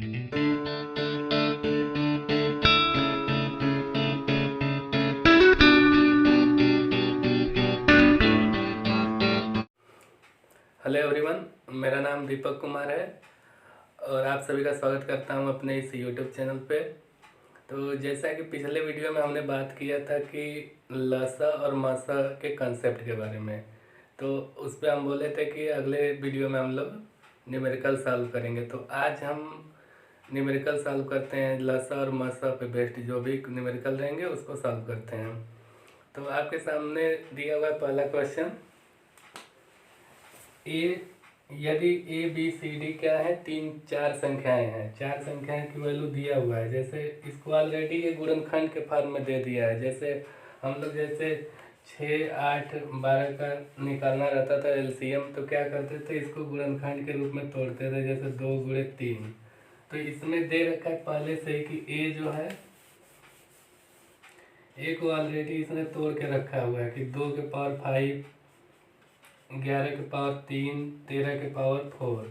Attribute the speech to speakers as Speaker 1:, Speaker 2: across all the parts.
Speaker 1: Hello everyone, मेरा नाम दीपक कुमार है और आप सभी का स्वागत करता हूं अपने इस यूट्यूब चैनल पे। तो जैसा कि पिछले वीडियो में हमने बात किया था कि लसा और मसा के कंसेप्ट के बारे में, तो उस पर हम बोले थे कि अगले वीडियो में हम लोग न्यूमेरिकल सॉल्व करेंगे। तो आज हम न्यूमेरिकल सॉल्व करते हैं, लसा और मसा पे बेस्ड जो भी न्यूमेरिकल रहेंगे उसको सॉल्व करते हैं। तो आपके सामने दिया हुआ पहला क्वेश्चन, यदि ए बी सी डी क्या है, चार संख्याएं हैं, चार संख्याएं की वैल्यू दिया हुआ है। जैसे इसको ऑलरेडी ये गुणनखंड के फॉर्म में दे दिया है। जैसे हम लोग जैसे 6, 8, 12 का निकालना रहता था एलसीएम, तो क्या करते थे, इसको गुणनखंड के रूप में तोड़ते थे, जैसे 2 गुणे 3। तो इसमें दे रखा है पहले से ही कि ए जो है, ए को ऑलरेडी इसने तोड़ के रखा हुआ है कि 2 के पावर 5, 11 के पावर 3, 13 के पावर 4।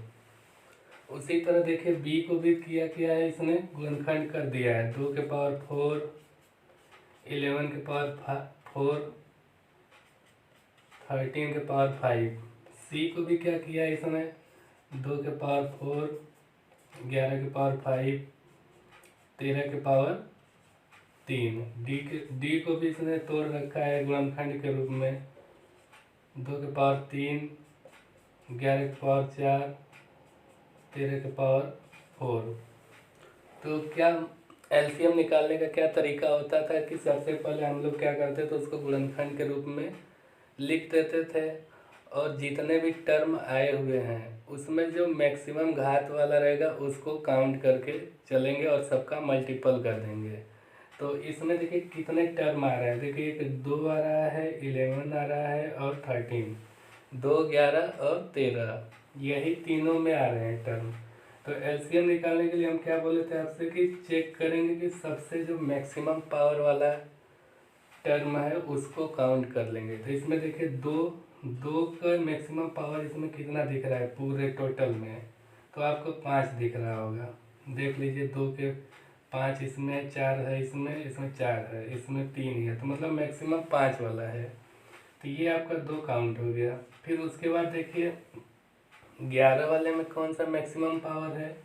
Speaker 1: उसी तरह देखिए बी को भी किया है, इसने गुणनखंड कर दिया है, 2 के पावर 4, 11 के पावर 4, 13 के पावर 5। सी को भी क्या किया है इसने, 2 के पावर 4, 11 के पावर 5, 13 के पावर 3। डी को भी इसने तोड़ रखा है गुणनखंड के रूप में, 2 के पावर 3, 11 के पावर 4, 13 के पावर 4। तो क्या एलसीएम निकालने का क्या तरीका होता था कि सबसे पहले हम लोग क्या करते थे, उसको गुणनखंड के रूप में लिख देते थे और जितने भी टर्म आए हुए हैं उसमें जो मैक्सिमम घात वाला रहेगा उसको काउंट करके चलेंगे और सबका मल्टीपल कर देंगे। तो इसमें देखिए कितने टर्म आ रहे हैं, देखिए 2 आ रहा है, 11 आ रहा है और 13, 2, 11 और 13, यही तीनों में आ रहे हैं टर्म। तो एलसीएम निकालने के लिए हम क्या बोले थे आपसे कि चेक करेंगे कि सबसे जो मैक्सिमम पावर वाला टर्म है उसको काउंट कर लेंगे। तो इसमें देखिए 2 का मैक्सिमम पावर इसमें कितना दिख रहा है पूरे टोटल में, तो आपको 5 दिख रहा होगा। देख लीजिए 2 के 5 इसमें, 4 है इसमें 4 है, इसमें 3 है, तो मतलब मैक्सिमम 5 वाला है। तो ये आपका 2 काउंट हो गया। फिर उसके बाद देखिए 11 वाले में कौन सा मैक्सिमम पावर है,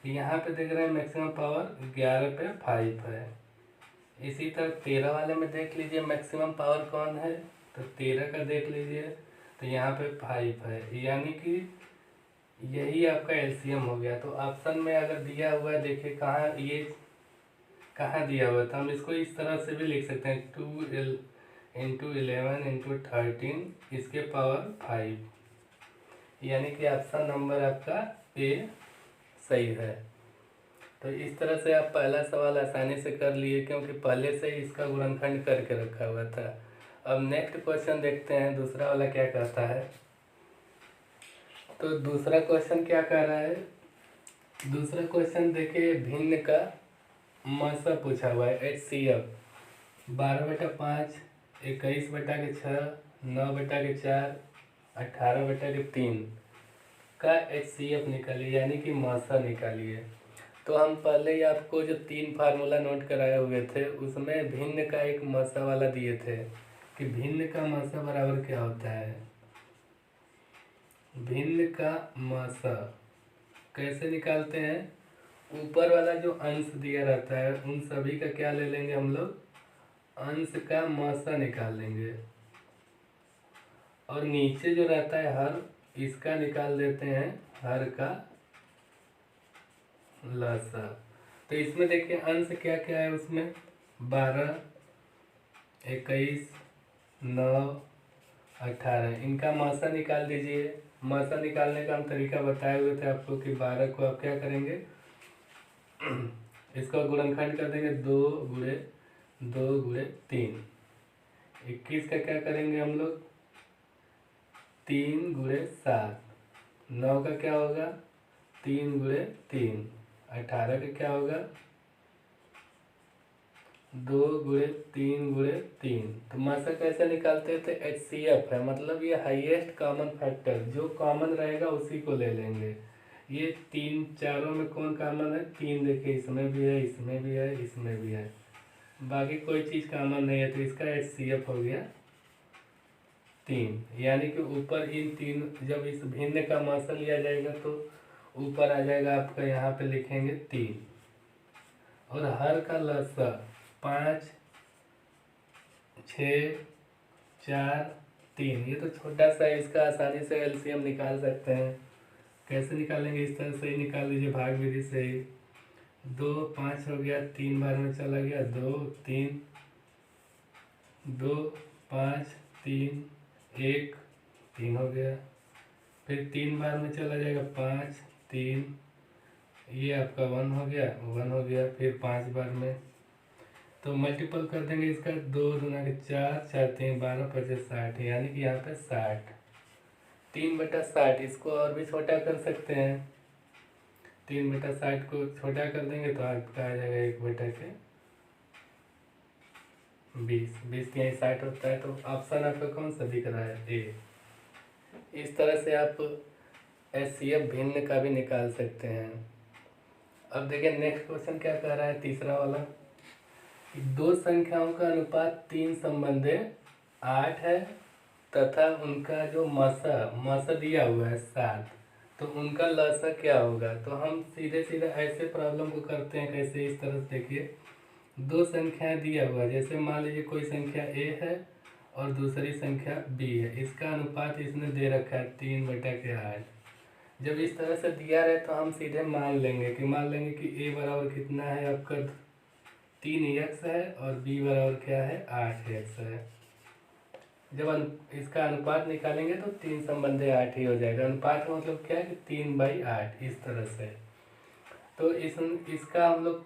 Speaker 1: यहाँ पे देख रहे हैं मैक्सिमम पावर 11 पे 5 है। इसी तरह 13 वाले में देख लीजिए मैक्सिमम पावर कौन है, तो 13 का देख लीजिए, तो यहाँ पे 5 है, यानी कि यही आपका एलसीएम हो गया। तो ऑप्शन में अगर दिया हुआ है, देखिए कहाँ ये कहाँ दिया हुआ है, तो हम इसको इस तरह से भी लिख सकते हैं, 2 इंटू 11 इंटू 13 इसके पावर 5, यानी कि ऑप्शन नंबर आपका ए सही है। तो इस तरह से आप पहला सवाल आसानी से कर लिए क्योंकि पहले से ही इसका गुणनखंड करके रखा हुआ था। अब नेक्स्ट क्वेश्चन देखते हैं दूसरा वाला क्या कहता है। तो दूसरा क्वेश्चन क्या कह रहा है, दूसरा क्वेश्चन देखिए भिन्न का मसा पूछा हुआ है, HCF 12/5, 21/6, 9/4, 18/3 का HCF निकालिए, यानी कि मसा निकालिए। तो हम पहले ही आपको जो 3 फार्मूला नोट कराए हुए थे उसमें भिन्न का एक मसा वाला दिए थे कि भिन्न का मसा बराबर क्या होता है। भिन्न का मसा कैसे निकालते हैं, ऊपर वाला जो अंश दिया रहता है उन सभी का क्या ले लेंगे हम लोग, अंश का मसा निकाल लेंगे, और नीचे जो रहता है हर, इसका निकाल देते हैं हर का लसा। तो इसमें देखिए अंश क्या क्या है, उसमें 12, 21, 9, 18, इनका मसा निकाल दीजिए। मसा निकालने का हम तरीका बताए हुए थे आपको कि 12 को आप क्या करेंगे, इसका गुणनखंड कर देंगे, 2 गुणे 3। 21 का क्या करेंगे हम लोग, 3 गुणे 7। 9 का क्या होगा, 3 गुणे 3। 18 का क्या होगा, 2 गुणे 3 गुणे 3। तो मसा कैसे निकालते थे, HCF है, मतलब ये हाईएस्ट कॉमन फैक्टर, जो कॉमन रहेगा उसी को ले लेंगे। ये तीन चारों में कौन कॉमन है? तीन। देखिए इसमें भी है, इसमें भी है, इसमें भी है, बाकी कोई चीज़ कॉमन नहीं है, तो इसका HCF हो गया 3। यानी कि ऊपर इन तीन, जब इस भिन्न का मात्रा लिया जाएगा तो ऊपर आ जाएगा आपका, यहाँ पे लिखेंगे 3, और हर का लसा 5, 6, 4, 3। ये तो छोटा सा है, इसका आसानी से LCM निकाल सकते हैं। कैसे निकालेंगे? इस तरह से ही निकाल लीजिए, भाग विधि से ही। 2 5 हो गया, 3 बार में चला गया, 2 3, 2 5 3 1 3 हो गया, फिर 3 बार में चला जाएगा, 5 3, ये आपका 1 हो गया, 1 हो गया, फिर 5 बार में। तो मल्टीपल कर देंगे इसका, 2 दूना के 4, 4 3 12 25 60, यानी कि यहाँ पे 60, 3/60। इसको और भी छोटा कर सकते हैं, 3/60 को छोटा कर देंगे तो आपका आ जाएगा 1/20। 20 के यहाँ 60 होता है, तो ऑप्शन आपका कौन सा दिख रहा है? ए। इस तरह से आप HCF भिन्न का भी निकाल सकते हैं। अब देखिए नेक्स्ट क्वेश्चन क्या कह रहा है, तीसरा वाला। दो संख्याओं का अनुपात 3 संबंधे 8 है तथा उनका जो मसा दिया हुआ है 7, तो उनका लसा क्या होगा? तो हम सीधे सीधे ऐसे प्रॉब्लम को करते हैं। कैसे? इस तरह से देखिए, दो संख्याएं दिया हुआ है, जैसे मान लीजिए कोई संख्या A है और दूसरी संख्या B है, इसका अनुपात इसने दे रखा है 3/8। जब इस तरह से दिया रहे तो हम सीधे मान लेंगे कि A बराबर कितना है आपका 3x है और B बराबर क्या है 8x है। जब इसका अनुपात निकालेंगे तो 3 संबंधे 8 ही हो जाएगा। अनुपात का मतलब क्या है कि 3/8, इस तरह से। तो इसका हम लोग,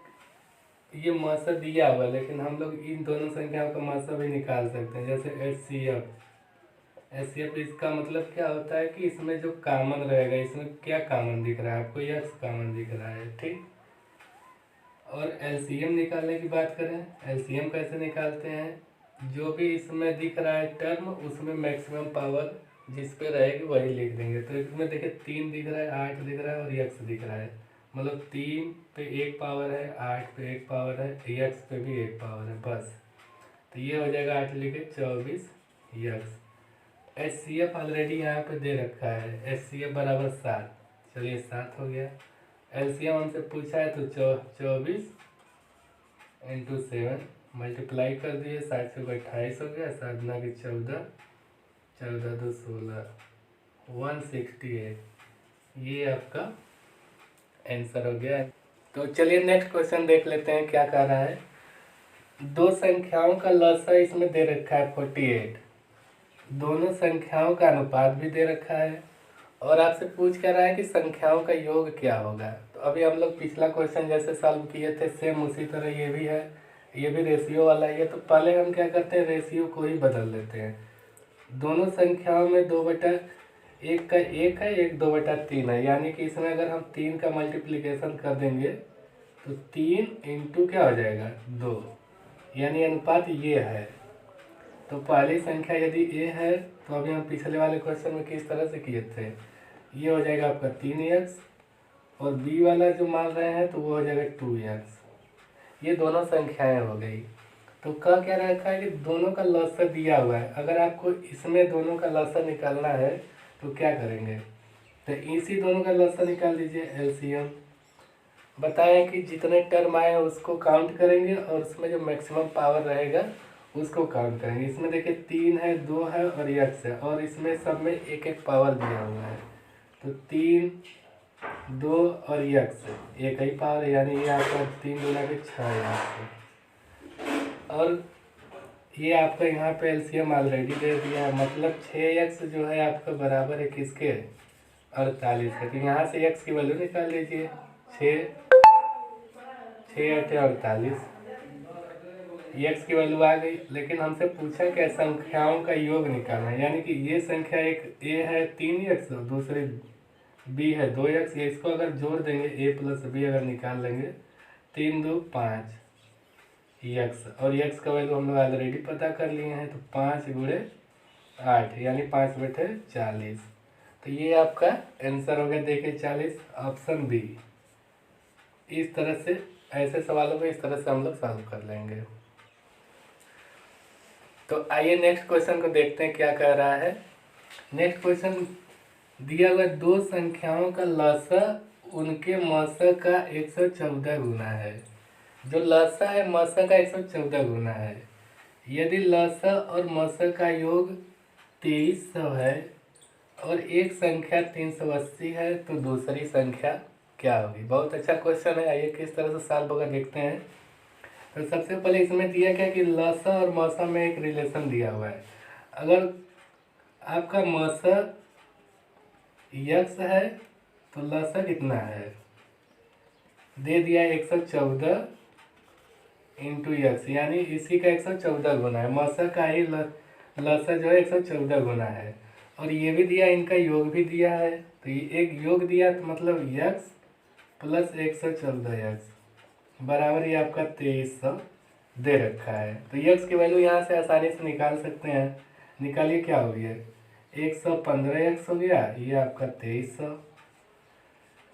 Speaker 1: ये मासा दिया हुआ, लेकिन हम लोग इन दोनों संख्याओं का मासा भी निकाल सकते हैं। जैसे HCF इसका मतलब क्या होता है कि इसमें जो कॉमन रहेगा, इसमें क्या कॉमन दिख रहा है आपको? x कॉमन दिख रहा है, ठीक। और LCM निकालने की बात करें, LCM कैसे निकालते हैं? जो भी इसमें दिख रहा है टर्म, उसमें मैक्सिमम पावर जिस पे रहेगी वही लिख देंगे। तो इसमें देखिए 3 दिख रहा है, 8 दिख रहा है और x दिख रहा है, मतलब 3 पे 1 पावर है, 8 पे 1 पावर है, x पे भी 1 पावर है, बस। तो ये हो जाएगा 8 लिखे 24x। HCF ऑलरेडी यहाँ पे दे रखा है, HCF बराबर 7। चलिए 7 हो गया। LCM हमसे पूछा है तो 24 × 7 मल्टीप्लाई कर दिए, 7 से 28 हो गया, 7 दूना के 14, 14 2 16, 168। ये आपका आंसर हो गया। तो चलिए नेक्स्ट क्वेश्चन देख लेते हैं क्या कह रहा है। दो संख्याओं का लसा इसमें दे रखा है 48, दोनों संख्याओं का अनुपात भी दे रखा है, और आपसे पूछ कर रहा है कि संख्याओं का योग क्या होगा। तो अभी हम लोग पिछला क्वेश्चन जैसे सॉल्व किए थे, सेम उसी तरह ये भी है, ये भी रेशियो वाला ही है। तो पहले हम क्या करते हैं, रेशियो को ही बदल देते हैं। दोनों संख्याओं में 2/1 का 1 है, एक 2/3 है, यानी कि इसमें अगर हम 3 का मल्टीप्लिकेशन कर देंगे तो 3 × क्या हो जाएगा 2, यानी अनुपात ये है। तो पहली संख्या यदि A है, तो अभी हम पिछले वाले क्वेश्चन में किस तरह से किए थे, ये हो जाएगा आपका 3x, और B वाला जो मान रहे हैं तो वो हो जाएगा 2x। ये दोनों संख्याएं हो गई। तो क्या रखा है कि दोनों का लसा दिया हुआ है। अगर आपको इसमें दोनों का लसा निकालना है तो क्या करेंगे, तो इसी दोनों का लसा निकाल दीजिए, LCM। बताएं कि जितने टर्म आए उसको काउंट करेंगे और उसमें जो मैक्सिमम पावर रहेगा उसको काउंट करेंगे। इसमें देखिए 3 है, 2 है और x है, और इसमें सब में एक एक पावर दिया हुआ है। तो 3, 2 और x एक ही पावर है, यानी ये आपका 3 दूना के 6x। और ये आपका यहाँ पे LCM ऑलरेडी दे दिया है, मतलब 6x जो है आपका बराबर है किसके 48 है। तो यहाँ से x की वैल्यू निकाल लीजिए, 6 8 48, x की वैल्यू आ गई। लेकिन हमसे पूछा क्या, संख्याओं का योग निकालना है, यानी कि ये संख्या एक A है 3x और दूसरी B है 2x, ये इसको अगर जोड़ देंगे A + B अगर निकाल लेंगे, 3 2 5 x, और x का वैल्यू हम लोग ऑलरेडी पता कर लिए हैं, तो 5 × 8 यानी 5/40। तो ये आपका आंसर हो गया। देखिए 40 ऑप्शन बी। इस तरह से ऐसे सवालों को इस तरह से हम लोग सॉल्व कर लेंगे। तो आइए नेक्स्ट क्वेश्चन को देखते हैं क्या कह रहा है। नेक्स्ट क्वेश्चन दिया हुआ दो संख्याओं का लसा उनके मसा का 114 गुना है। जो लसा है मसा का 114 गुना है। यदि लसा और मसा का योग 2300 है और एक संख्या 380 है तो दूसरी संख्या क्या होगी। बहुत अच्छा क्वेश्चन है। आइए किस तरह से सॉल्व होगा देखते हैं। तो सबसे पहले इसमें दिया क्या कि लसा और मसा में एक रिलेशन दिया हुआ है। अगर आपका मसा यक्स है तो लसा कितना है, दे दिया 114 इंटू यक्स, यानी इसी का 114 गुना है। मसा का ही लसा जो है 114 गुना है। और ये भी दिया, इनका योग भी दिया है। तो ये एक योग दिया तो मतलब यक्स प्लस 114 यक्स बराबर ये आपका 2300 दे रखा है। तो यक्स की वैल्यू यहाँ से आसानी से निकाल सकते हैं। निकालिए क्या हो गया, 115 एक्स हो गया, ये आपका 2300।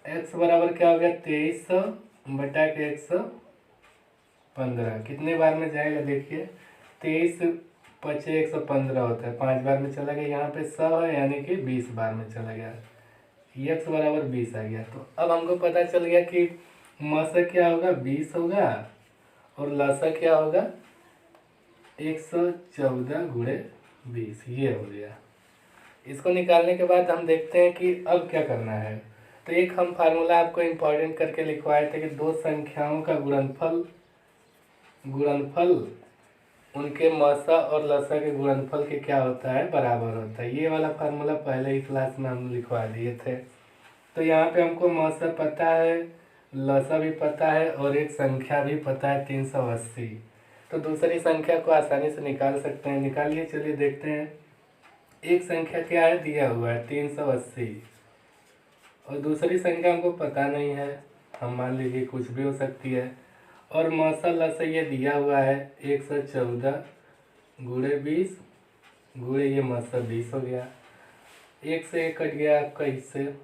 Speaker 1: एक्स बराबर क्या हो गया 2300 बटा के 115। कितने बार में जाएगा देखिए, 23 पचे 115 होता है, 5 बार में चला गया। यहाँ पे 100 है यानी कि 20 बार में चला गया। यक्स बराबर 20 आ गया। तो अब हमको पता चल गया कि मसा क्या होगा 20 होगा और लसा क्या होगा 114 गुणे 20। ये हो गया। इसको निकालने के बाद हम देखते हैं कि अब क्या करना है। तो एक हम फार्मूला आपको इम्पोर्टेंट करके लिखवाए थे कि दो संख्याओं का गुणनफल उनके मसा और लसा के गुणनफल के क्या होता है, बराबर होता है। ये वाला फार्मूला पहले ही क्लास में हम लिखवा दिए थे। तो यहाँ पे हमको मसा पता है, लसा भी पता है और एक संख्या भी पता है 380। तो दूसरी संख्या को आसानी से निकाल सकते हैं। निकालिए, चलिए देखते हैं। एक संख्या क्या है, दिया हुआ है 380 और दूसरी संख्या हमको पता नहीं है, हम मान लीजिए कुछ भी हो सकती है। और मसा लसा ये दिया हुआ है 114 गुणे 20 गुणे ये मसा 20 हो गया। एक से एक कट गया आपका इससे,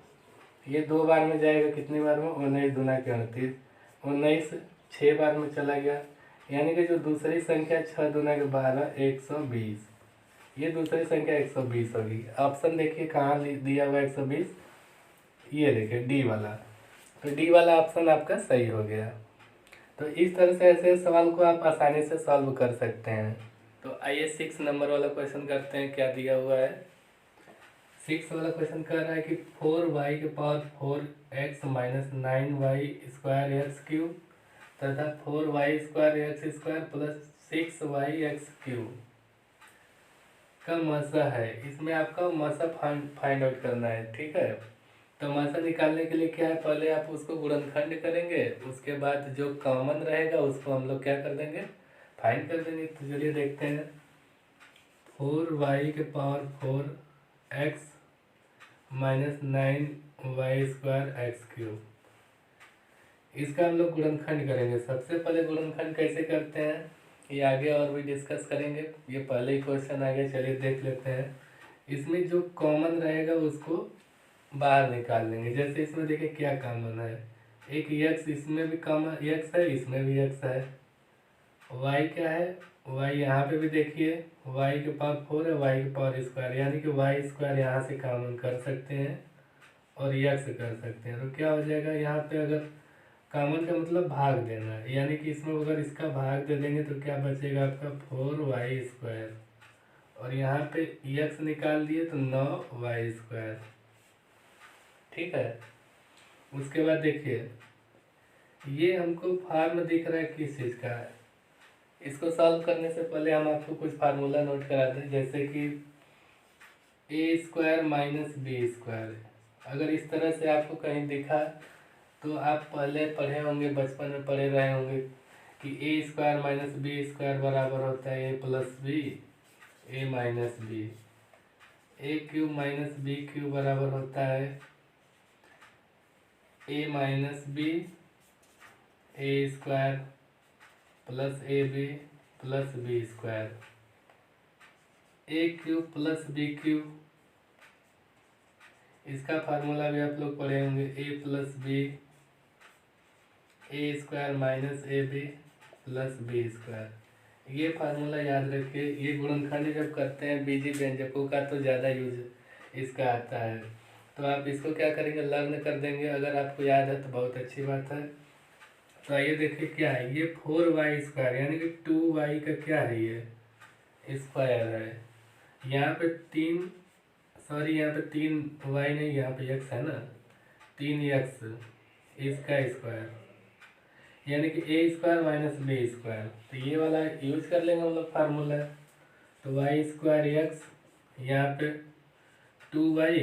Speaker 1: ये 2 बार में जाएगा, कितनी बार में 19 दूना के 38, 19 6 बार में चला गया। यानी कि जो दूसरी संख्या 6 दूना के 12 120, ये दूसरी संख्या 120 होगी। ऑप्शन देखिए कहाँ दिया हुआ 120, ये देखिए डी वाला। तो डी वाला ऑप्शन आपका सही हो गया। तो इस तरह से ऐसे सवाल को आप आसानी से सॉल्व कर सकते हैं। तो आइए 6 नंबर वाला क्वेश्चन करते हैं। क्या दिया हुआ है, 6 वाला क्वेश्चन कर रहा है कि 4y के power 4x minus 9y square x cube तथा 4y square x square plus 6y x cube का मसा है। इसमें आपका मसा फाइंड आउट करना है, ठीक है। तो मसा निकालने के लिए क्या है, पहले आप उसको गुणनखंड करेंगे, उसके बाद जो कॉमन रहेगा उसको हम लोग क्या कर देंगे, फाइंड कर देंगे। तो चलिए देखते हैं। 4y के power 4x minus 9y square x cube, इसका हम लोग गुणनखंड करेंगे। सबसे पहले गुणनखंड कैसे करते हैं ये आगे और भी डिस्कस करेंगे, ये पहले ही क्वेश्चन आ गया। चलिए देख लेते हैं। इसमें जो कॉमन रहेगा उसको बाहर निकाल लेंगे। जैसे इसमें देखिए क्या कॉमन है, एक यक्स, इसमें भी कॉमन यक्स है, इसमें भी यक्स है। वाई क्या है, वाई यहाँ पे भी देखिए वाई के पावर 4 है, वाई के पावर स्क्वायर, यानी कि वाई स्क्वायर यहाँ से कॉमन कर सकते हैं और यक्स कर सकते हैं। तो क्या हो जाएगा, यहाँ पे अगर कॉमन का मतलब भाग देना है, यानी कि इसमें अगर इसका भाग दे देंगे तो क्या बचेगा आपका 4y स्क्वायर, और यहाँ पे यक्स निकाल दिए तो 9y स्क्वायर, ठीक है। उसके बाद देखिए ये हमको फार्म दिख रहा है किस चीज़ का है। इसको सॉल्व करने से पहले हम आपको कुछ फार्मूला नोट करा दें, जैसे कि a square minus b square. अगर इस तरह से आपको कहीं दिखा तो आप पहले पढ़े होंगे, बचपन में पढ़े रहे होंगे कि a square minus b square बराबर होता है a plus b, a minus b. A cube minus b cube बराबर होता है a minus b a square plus a b plus b square. A cube plus b cube, इसका formula भी आप लोग पढ़े होंगे, a plus b a square minus a b plus b square. ये फार्मूला याद रखिए। ये गुणनखंड जब करते हैं बीजी व्यंजकों का तो ज़्यादा यूज इसका आता है, तो आप इसको क्या करेंगे, लर्न कर देंगे। अगर आपको याद है तो बहुत अच्छी बात है। तो आइए देखिए क्या है, ये 4y² यानी कि 2y का क्या है, ये स्क्वायर है। यहाँ पे यहाँ पे 3y नहीं, यहाँ पे x है ना, 3x इसका स्क्वायर यानी कि a² माइनस b²। तो ये वाला यूज कर लेंगे हम लोग फार्मूला। तो y² x, यहाँ पे 2y,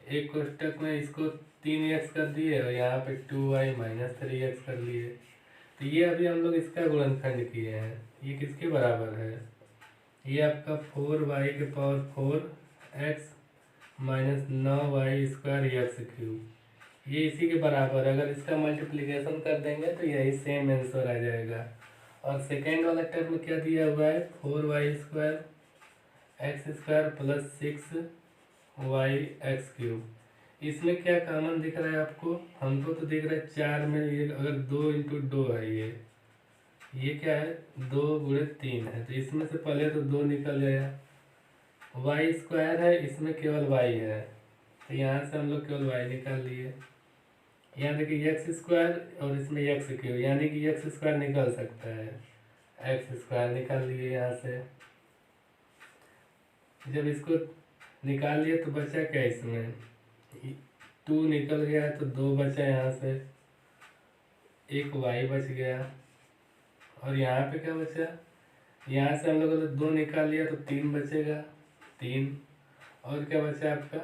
Speaker 1: एक कोष्टक में इसको 3x कर दिए और यहाँ पे 2y माइनस 3x कर लिए। तो ये अभी हम लोग इसका गुणनखंड किए हैं। ये किसके बराबर है, ये आपका 4y⁴ x minus 9y² x³। ये इसी के बराबर है। अगर इसका मल्टीप्लिकेशन कर देंगे तो यही सेम आंसर आ जाएगा। और सेकेंड वाला टर्म क्या दिया हुआ है, 4y² x² plus 6y x³। इसमें क्या कॉमन दिख रहा है आपको, हमको तो दिख रहा है 4 में, ये अगर 2 × 2 है, ये क्या है 2 × 3 है, तो इसमें से पहले तो 2 निकल गया। y² है, इसमें केवल y है, तो यहाँ से हम लोग केवल y निकाल लिए। यहाँ देखिए x² और इसमें x³ यानी कि x² निकल सकता है, x² निकाल लिए यहाँ से। जब इसको निकाल लिए तो बचा क्या, इसमें 2 निकल गया तो 2 बचा, यहाँ से एक y बच गया। और यहाँ पे क्या बचा, यहाँ से हम लोगों ने 2 निकाल लिया तो 3 बचेगा, 3। और क्या बचा आपका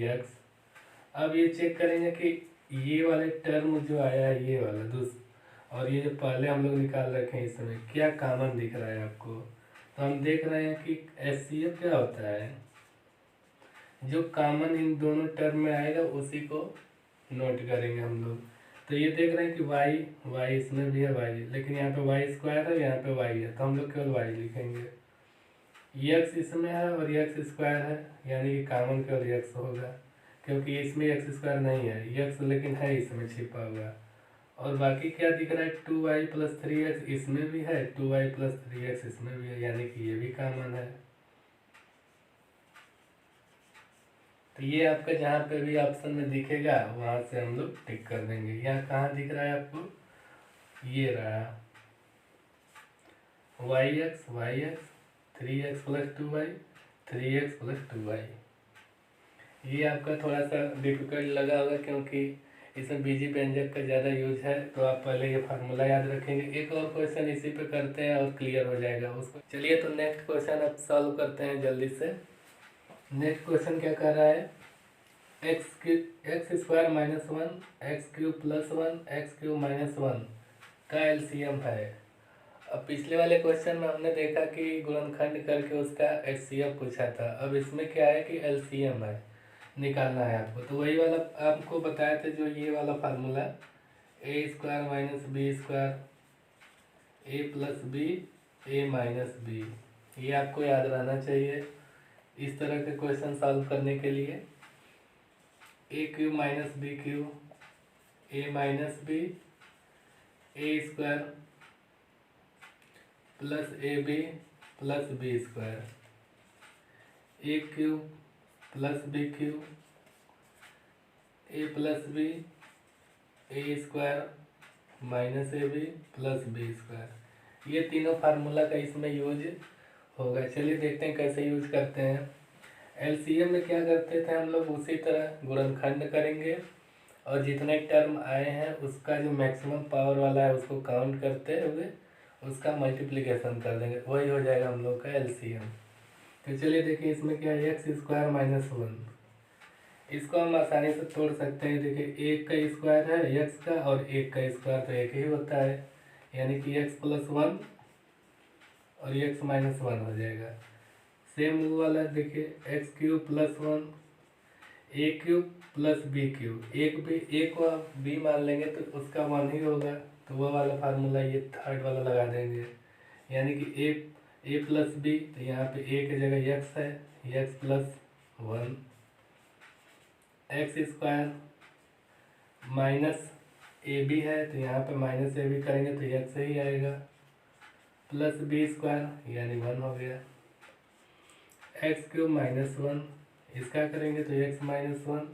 Speaker 1: x। अब ये चेक करेंगे कि ये वाले टर्म जो आया है, ये वाला और ये जो पहले हम लोग निकाल रखे हैं, इसमें क्या कॉमन दिख रहा है आपको। तो हम देख रहे हैं कि HCF क्या होता है, जो कॉमन इन दोनों टर्म में आएगा उसी को नोट करेंगे हम लोग। तो ये देख रहे हैं कि y इसमें भी है, y, लेकिन यहाँ पे y² है, यहाँ पे y है, तो हम लोग केवल y लिखेंगे। x इसमें है और x² है, यानी कि कॉमन केवल x होगा, क्योंकि इसमें x² नहीं है, x लेकिन है इसमें छिपा हुआ। और बाकी क्या दिख रहा है, 2y + 3x इसमें भी है, 2y + 3x इसमें भी है, यानी कि ये भी कॉमन है। तो ये आपका जहाँ पे भी ऑप्शन में दिखेगा वहाँ से हम लोग टिक कर देंगे। यहाँ कहाँ दिख रहा है आपको, ये रहा yx 3x + 2y 3x + 2y। ये आपका थोड़ा सा डिफिकल्ट लगा होगा क्योंकि इसमें बीजी व्यंजक का ज़्यादा यूज है, तो आप पहले ये फार्मूला याद रखेंगे। एक और क्वेश्चन इसी पे करते हैं और क्लियर हो जाएगा उसको। चलिए तो नेक्स्ट क्वेश्चन अब सॉल्व करते हैं जल्दी से। नेक्स्ट क्वेश्चन क्या कर रहा है, x² - 1 x³ + 1 x³ - 1 का एलसीएम है। अब पिछले वाले क्वेश्चन में हमने देखा कि गुणनखंड करके उसका एचसीएफ पूछा था। अब इसमें क्या है कि एलसीएम है, निकालना है आपको। तो वही वाला आपको बताया था, जो ये वाला formula, a² - b² a + b a - b, ये आपको याद रहना चाहिए इस तरह के क्वेश्चन सॉल्व करने के लिए। a³ - b³ a - b a² + ab + b², a³ + b³ a + b a² - ab + b²। ये तीनों फार्मूला का इसमें यूज होगा। चलिए देखते हैं कैसे यूज करते हैं। एलसीएम में क्या करते थे हम लोग, उसी तरह गुणनखंड करेंगे और जितने टर्म आए हैं उसका जो मैक्सिमम पावर वाला है उसको काउंट करते हुए उसका मल्टीप्लिकेशन कर देंगे, वही हो जाएगा हम लोग का एलसीएम। तो चलिए देखिए इसमें क्या है, x² - 1, इसको हम आसानी से तोड़ सकते हैं। देखिए 1 का स्क्वायर है x का और 1 का स्क्वायर तो एक ही होता है, यानी कि x + 1 और x - 1 हो जाएगा। सेम वो वाला देखिए x³ + 1 a³ + b³, एक को आप b मान लेंगे तो उसका 1 ही होगा, तो वो वाला फार्मूला ये थर्ड वाला लगा देंगे, यानी कि a + b, तो यहाँ पे a की जगह x है, x + 1 x square minus a b है तो यहाँ पे माइनस ए बी करेंगे तो एक्स ही आएगा, प्लस बी स्क्वायर यानी 1 हो गया, एक्स क्यूब माइनस 1, इसका करेंगे तो एक्स माइनस 1,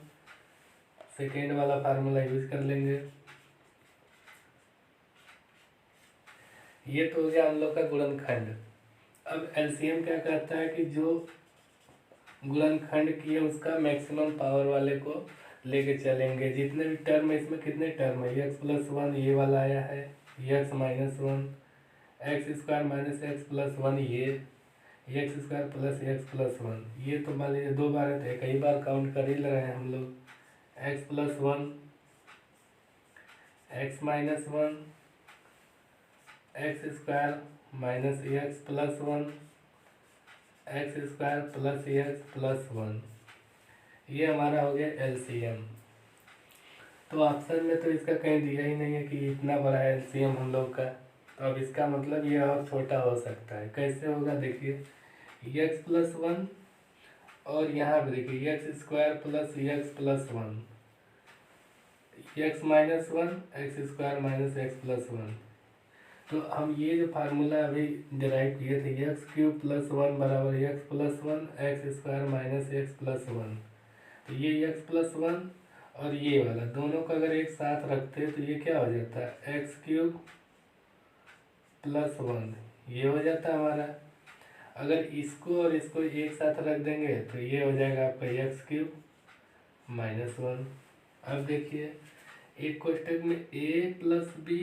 Speaker 1: सेकेंड वाला फार्मूला यूज कर लेंगे। ये तो हो गया हम लोग का गुणनखंड। अब एलसीएम क्या कहता है कि जो गुणनखंड किए उसका मैक्सिमम पावर वाले को लेके चलेंगे। जितने भी टर्म है इसमें कितने टर्म है, एक्स प्लस 1 ये वाला आया है, x minus 1, x square minus x plus 1 ये, x square plus x plus 1 ये, तो मान लीजिए 2 बार है तो कई बार काउंट कर ही रहे हैं हम लोग। X plus 1, x minus 1, x square minus x plus 1, x square plus x plus 1, ये हमारा हो गया एलसीएम। तो ऑप्शन में तो इसका कहीं दिया ही नहीं है कि इतना बड़ा एलसीएम हम लोग का, तो अब इसका मतलब ये और छोटा हो सकता है। कैसे होगा देखिए, एक्स प्लस 1 और यहाँ पे देखिए x square plus x plus 1, x minus 1, x square minus x plus 1। तो हम ये जो फार्मूला अभी डिराइव किए थे, एक्स क्यूब प्लस 1 बराबर x plus 1 x square minus x plus 1, तो ये एक्स प्लस 1 और ये वाला दोनों का अगर एक साथ रखते हैं तो ये क्या हो जाता है, एक्स क्यूब प्लस 1 ये हो जाता है हमारा। अगर इसको और इसको एक साथ रख देंगे तो ये हो जाएगा आपका एक्स क्यूब माइनस 1। अब देखिए एक कोष्टक में ए plus b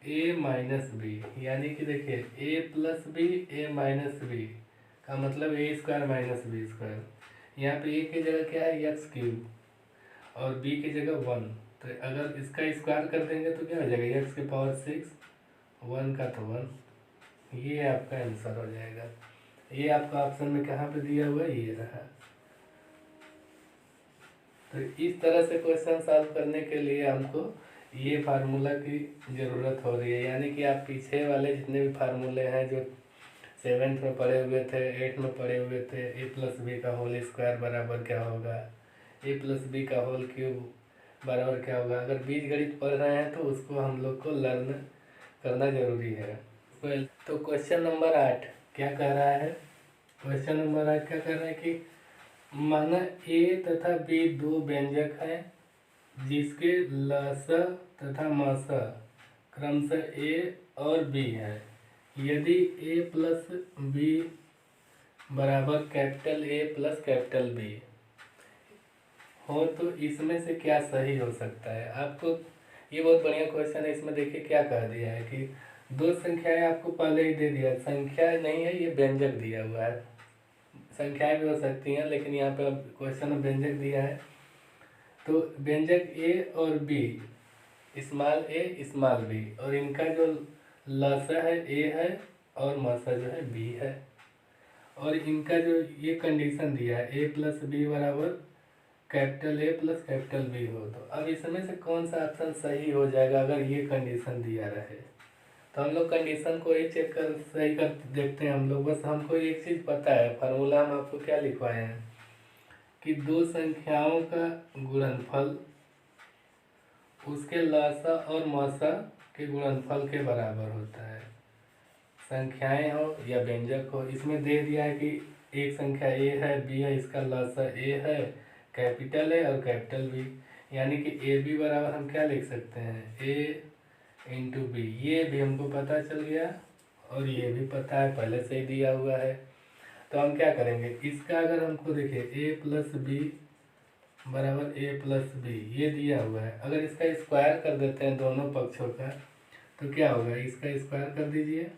Speaker 1: a minus B, यानी कि देखिए ए plus b a minus B का मतलब ए स्क्वायर माइनस बी स्क्वायर। यहाँ पे ए की जगह क्या है, एक्स क्यूब, और बी की जगह 1, तो अगर इसका स्क्वायर कर देंगे तो क्या हो जाएगा, एक्स की पावर 6, 1 का तो 1, ये आपका आंसर हो जाएगा। ये आपका ऑप्शन में कहाँ पे दिया हुआ है, ये रहा। तो इस तरह से क्वेश्चन सॉल्व करने के लिए हमको ये फार्मूला की ज़रूरत हो रही है, यानी कि आप पीछे वाले जितने भी फार्मूले हैं जो 7th में पढ़े हुए थे, 8th में पढ़े हुए थे, ए प्लस बी का होल स्क्वायर बराबर क्या होगा, ए प्लस बी का होल क्यूब बराबर क्या होगा, अगर बीजगणित पढ़ रहे हैं तो उसको हम लोग को लर्न करना जरूरी है। तो क्वेश्चन नंबर 8 क्या कह रहा है, क्वेश्चन नंबर 8 क्या कह रहा है कि माना ए तथा बी दो व्यंजक हैं जिसके लसा तथा मसा क्रमशः ए और बी है। यदि ए प्लस बी बराबर capital A plus capital B हो तो इसमें से क्या सही हो सकता है। आपको ये बहुत बढ़िया क्वेश्चन है। इसमें देखिए क्या कह दिया है कि दो संख्याएं आपको पहले ही दे दिया, संख्या नहीं है ये व्यंजक दिया हुआ है, संख्याएं भी हो सकती हैं लेकिन यहाँ पे क्वेश्चन में व्यंजक दिया है। तो व्यंजक ए और बी, स्मॉल ए स्मॉल बी, और इनका जो लसा है ए है और मसा जो है बी है, और इनका जो ये कंडीशन दिया है ए प्लस बी बराबर capital A plus capital B हो, तो अब इसमें से कौन सा ऑप्शन सही हो जाएगा अगर ये कंडीशन दिया रहे। तो हम लोग कंडीशन को ही चेक कर सही कर देखते हैं हम लोग। बस हमको एक चीज़ पता है, फार्मूला हम आपको क्या लिखवाए हैं कि दो संख्याओं का गुणनफल उसके लसा और मसा के गुणनफल के बराबर होता है। संख्याएं हो या व्यंजक हो, इसमें दे दिया है कि एक संख्या ए है, बी है, इसका लसा ए है, कैपिटल है और कैपिटल बी, यानी कि ए बी बराबर हम क्या लिख सकते हैं, ए इंटू बी। ये भी हमको पता चल गया और ये भी पता है, पहले से ही दिया हुआ है। तो हम क्या करेंगे, इसका अगर हमको देखिए ए प्लस बी बराबर ए प्लस बी ये दिया हुआ है, अगर इसका स्क्वायर कर देते हैं दोनों पक्षों का तो क्या होगा, इसका स्क्वायर कर दीजिए,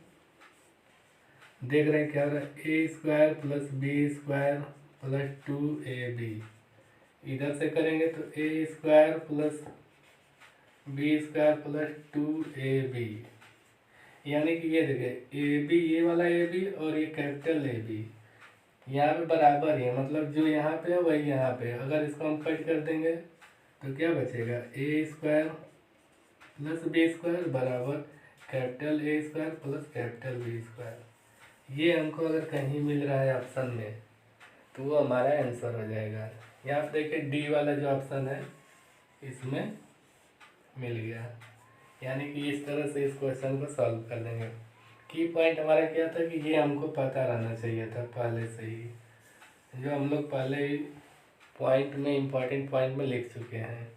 Speaker 1: देख रहे हैं क्या हो रहा है, a square plus b square plus 2ab। इधर से करेंगे तो a square plus b square plus 2ab, यानी कि ये देखिए ए बी, ये वाला ए बी और ये कैपिटल ए बी यहाँ पे बराबर ही है, मतलब जो यहाँ पे है वही यहाँ पे है। अगर इसको हम कट कर देंगे तो क्या बचेगा, a square plus b square बराबर capital A square plus capital B square. ये हमको अगर कहीं मिल रहा है ऑप्शन में तो वो हमारा आंसर हो जाएगा। यहाँ पे देखिए डी वाला जो ऑप्शन है इसमें मिल गया। यानी कि इस तरह से इस क्वेश्चन को सॉल्व कर लेंगे। की पॉइंट हमारा क्या था कि ये हमको पता रहना चाहिए था पहले से ही, जो हम लोग पहले ही पॉइंट में इम्पोर्टेंट पॉइंट में लिख चुके हैं।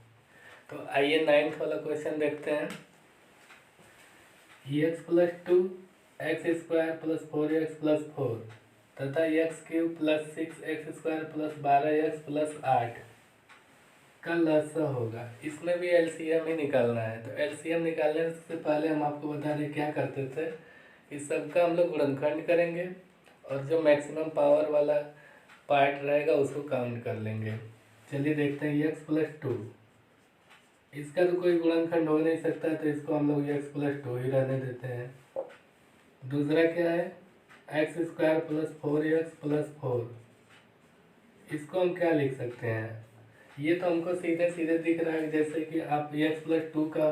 Speaker 1: तो आइए 9th वाला क्वेश्चन देखते हैं। X plus 2 x square plus 4x+4 तथा x cube plus 6x² plus 12x plus 8 का लसा होगा। इसमें भी एलसीएम ही निकालना है। तो एलसीएम निकालने से पहले हम आपको बता दें क्या करते थे, इस सबका हम लोग गुणनखंड करेंगे और जो मैक्सिमम पावर वाला पार्ट रहेगा उसको काउंट कर लेंगे। चलिए देखते हैं एक्स प्लस 2, इसका तो कोई गुणनखंड हो नहीं सकता, तो इसको हम लोग एक्स प्लस 2 ही रहने देते हैं। दूसरा क्या है, x square plus 4x plus 4, इसको हम क्या लिख सकते हैं, ये तो हमको सीधे सीधे दिख रहा है। जैसे कि आप एक्स प्लस 2 का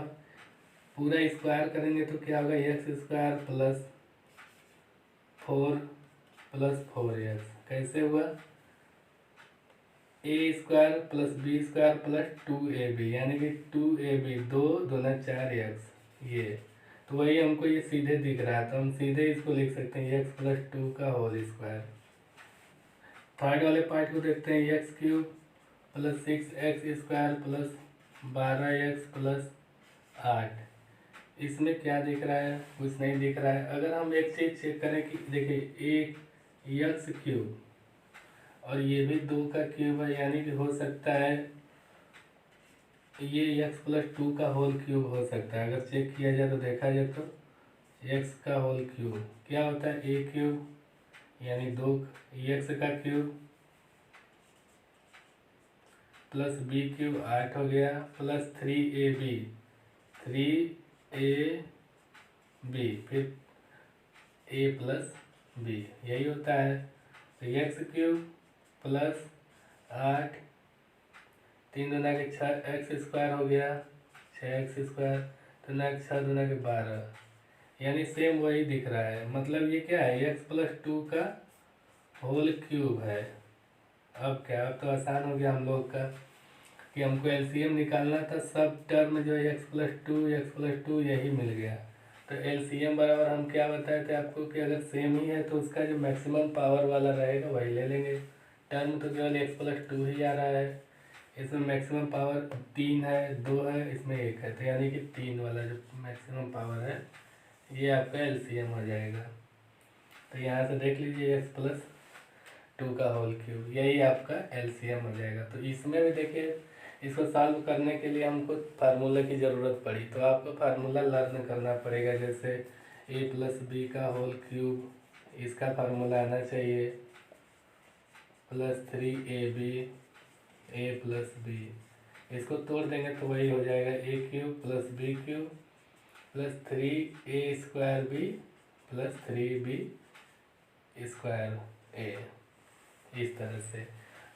Speaker 1: पूरा स्क्वायर करेंगे तो क्या होगा, x square plus 4 plus 4x कैसे हुआ, a square plus b square plus 2ab, यानी कि 2ab 2 दूना 4x, ये तो वही हमको ये सीधे दिख रहा है, तो हम सीधे इसको लिख सकते हैं एक्स प्लस 2 का होल स्क्वायर। थर्ड वाले पार्ट को देखते हैं, x cube plus 6x² plus 12x plus 8, इसमें क्या दिख रहा है, कुछ नहीं दिख रहा है। अगर हम एक चीज़ चेक करें कि देखिए एक एक्स क्यूब और ये भी 2 का क्यूब है, यानी कि हो सकता है ये एक्स प्लस 2 का होल क्यूब हो सकता है। अगर चेक किया जाए तो देखा जाए तो एक्स का होल क्यूब क्या होता है, ए क्यूब यानी 2 एक्स का क्यूब प्लस बी क्यूब 8 हो गया प्लस 3ab 3ab फिर ए प्लस बी, यही होता है। तो एक्स क्यूब प्लस 8 3 दूना के 6x² हो गया 6x², तो ना 6 दूना के 12, यानी सेम वही दिख रहा है। मतलब ये क्या है, एक्स प्लस 2 का होल क्यूब है। अब क्या, अब तो आसान हो गया हम लोग का कि हमको एलसीएम निकालना था, सब टर्म जो है x+2 यही मिल गया। तो एलसीएम बराबर हम क्या बताए थे आपको कि अगर सेम ही है तो उसका जो मैक्सिमम पावर वाला रहेगा वही ले लेंगे। टर्म तो केवल x+2 ही आ रहा है, इसमें मैक्सिमम पावर 3 है 2 है, इसमें 1 है, तो यानी कि 3 वाला जो मैक्सिमम पावर है ये आपका एलसीएम हो जाएगा। तो यहाँ से देख लीजिए x+2 का होल क्यूब, यही आपका एलसीएम हो जाएगा। तो इसमें भी देखिए इसको सॉल्व करने के लिए हमको फार्मूला की ज़रूरत पड़ी, तो आपको फार्मूला लर्न करना पड़ेगा। जैसे a प्लस बी का होल क्यूब, इसका फार्मूला आना चाहिए plus 3ab a plus B, इसको तोड़ देंगे तो वही हो जाएगा a cube plus b cube plus 3a² b plus 3b² a, इस तरह से।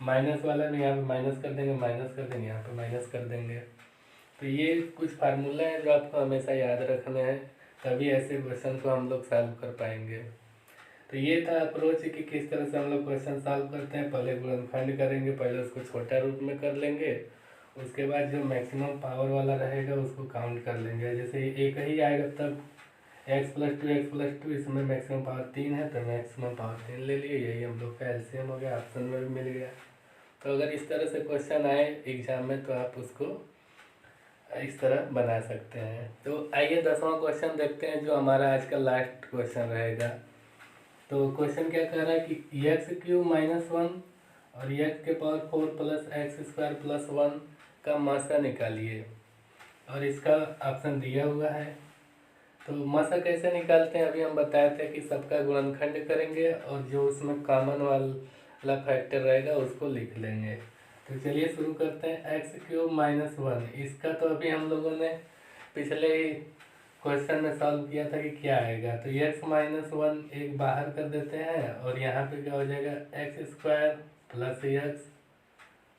Speaker 1: माइनस वाला में यहाँ पे माइनस कर देंगे, माइनस कर देंगे, यहाँ पे माइनस कर देंगे। तो ये कुछ फार्मूला है जो आपको हमेशा याद रखना है, तभी ऐसे क्वेश्चन को हम लोग सॉल्व कर पाएंगे। तो ये था अप्रोच कि किस तरह से हम लोग क्वेश्चन सॉल्व करते हैं। पहले गुणनखंड करेंगे, पहले उसको छोटा रूप में कर लेंगे, उसके बाद जो मैक्सिमम पावर वाला रहेगा उसको काउंट कर लेंगे। जैसे एक ही आएगा तब x+2 इसमें मैक्सिमम पावर 3 है तो मैक्सिमम पावर 3 ले लिए, यही हम लोग का एलसीएम हो गया, ऑप्शन में भी मिल गया। तो अगर इस तरह से क्वेश्चन आए एग्जाम में तो आप उसको इस तरह बना सकते हैं। तो आइए 10वां क्वेश्चन देखते हैं जो हमारा आज का लास्ट क्वेश्चन रहेगा। तो क्वेश्चन क्या कह रहा है कि x³ -1 और x⁴ प्लस x² प्लस 1 का मासा निकालिए, और इसका ऑप्शन दिया हुआ है। तो मासा कैसे निकालते हैं अभी हम बताए थे कि सबका गुणनखंड करेंगे और जो उसमें कॉमन वाला फैक्टर रहेगा उसको लिख लेंगे। तो चलिए शुरू करते हैं। x³ -1, इसका तो अभी हम लोगों ने पिछले ही क्वेश्चन में सॉल्व किया था कि क्या आएगा। तो x-1 एक बाहर कर देते हैं और यहाँ पे क्या हो जाएगा, x² प्लस x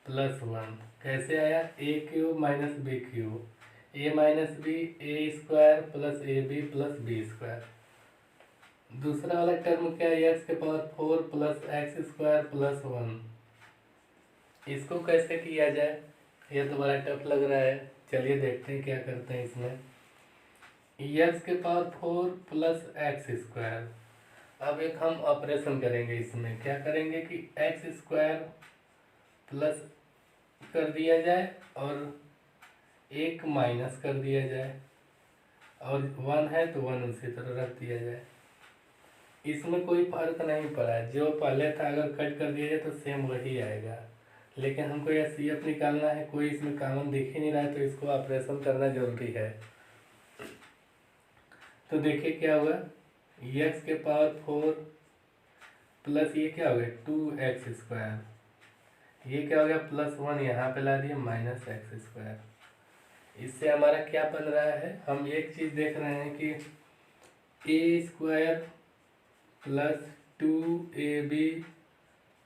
Speaker 1: प्लस 1 कैसे आया, a³ - b³, a minus b a² plus ab plus b²। दूसरा वाला टर्म क्या है, x⁴ प्लस x² प्लस 1, इसको कैसे किया जाए, ये तो बड़ा टफ लग रहा है। चलिए देखते हैं क्या करते हैं इसमें। एक्स के पावर 4 प्लस एक्स स्क्वायर। अब एक हम ऑपरेशन करेंगे इसमें, क्या करेंगे कि एक्स स्क्वायर प्लस कर दिया जाए और एक माइनस कर दिया जाए, और 1 है तो 1 उसी तरह रख दिया जाए। इसमें कोई फर्क नहीं पड़ा, जो पहले था अगर कट कर दिया जाए तो सेम वही आएगा, लेकिन हमको यह सी एफ निकालना है, कोई इसमें कॉमन दिख ही नहीं रहा है, तो इसको ऑपरेशन करना जरूरी है। तो देखिए क्या हुआ, एक्स के पावर 4 प्लस ये क्या हो गया 2x², ये क्या हो गया +1 यहाँ पे ला दिए -x²। इससे हमारा क्या बन रहा है, हम एक चीज़ देख रहे हैं कि a² plus 2ab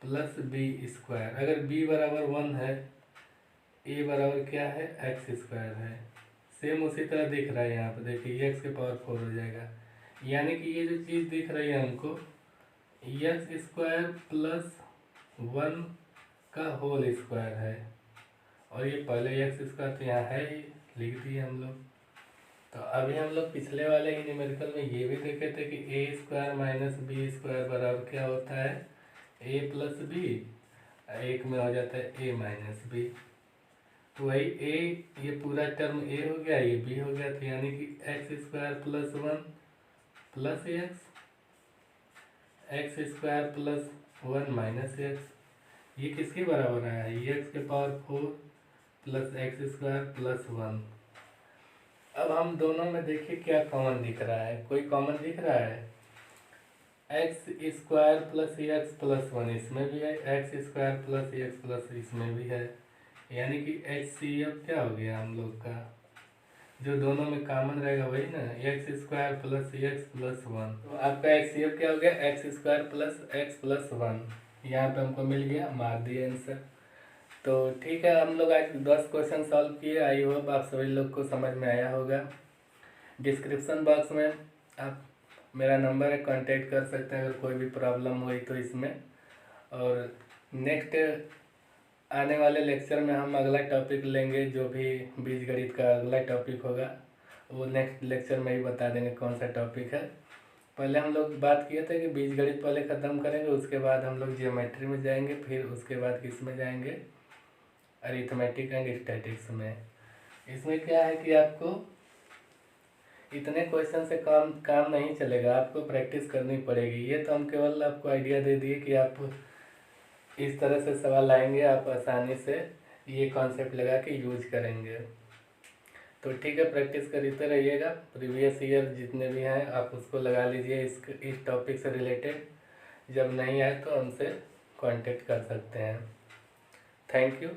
Speaker 1: plus b²। अगर b बराबर 1 है, a बराबर क्या है x² है, सेम उसी तरह दिख रहा है। यहाँ पे देखिए x के पावर 4 हो जाएगा, यानी कि ये जो चीज़ दिख रही है हमको x² प्लस 1 का होल स्क्वायर है, और ये पहले x² तो यहाँ है ही, लिख दिए हम लोग। तो अभी हम लोग पिछले वाले ही न्यूमेरिकल में ये भी देखे थे कि a² माइनस b² बराबर क्या होता है a प्लस बी, एक में हो जाता है a माइनस बी। तो वही a, ये पूरा टर्म a हो गया, ये b हो गया, तो यानी कि x² plus 1 plus x² plus 1 minus x, ये किसके बराबर आया है, एक्स के पावर 4 प्लस x² प्लस 1। अब हम दोनों में देखिए क्या कॉमन दिख रहा है, कोई कॉमन दिख रहा है, x² प्लस x प्लस 1 इसमें भी है, x² प्लस x प्लस इसमें भी है, यानी कि HCF क्या हो गया हम लोग का, जो दोनों में कॉमन रहेगा वही ना, x² प्लस x प्लस 1। तो आपका HCF क्या हो गया x² प्लस x प्लस 1। यहाँ पे हमको मिल गया, मार दिया आंसर। तो ठीक है, हम लोग आज 10 क्वेश्चन सॉल्व किए। आई होप आप सभी लोग को समझ में आया होगा। डिस्क्रिप्शन बॉक्स में आप मेरा नंबर है, कांटेक्ट कर सकते हैं अगर कोई भी प्रॉब्लम हुई तो इसमें। और नेक्स्ट आने वाले लेक्चर में हम अगला टॉपिक लेंगे, जो भी बीजगणित का अगला टॉपिक होगा वो नेक्स्ट लेक्चर में ही बता देंगे कौन सा टॉपिक है। पहले हम लोग बात किए थे कि बीजगणित पहले ख़त्म करेंगे, उसके बाद हम लोग जियोमेट्री में जाएंगे, फिर उसके बाद किस में जाएंगे, अरिथमेटिक एंड स्टैटिक्स में। इसमें क्या है कि आपको इतने क्वेश्चन से काम नहीं चलेगा, आपको प्रैक्टिस करनी पड़ेगी। ये तो हम केवल आपको आइडिया दे दिए कि आप इस तरह से सवाल आएंगे, आप आसानी से ये कॉन्सेप्ट लगा के यूज करेंगे। तो ठीक है, प्रैक्टिस करते रहिएगा। प्रीवियस ईयर जितने भी हैं आप उसको लगा लीजिए इस टॉपिक से रिलेटेड। जब नहीं आए तो हमसे कांटेक्ट कर सकते हैं। Thank you.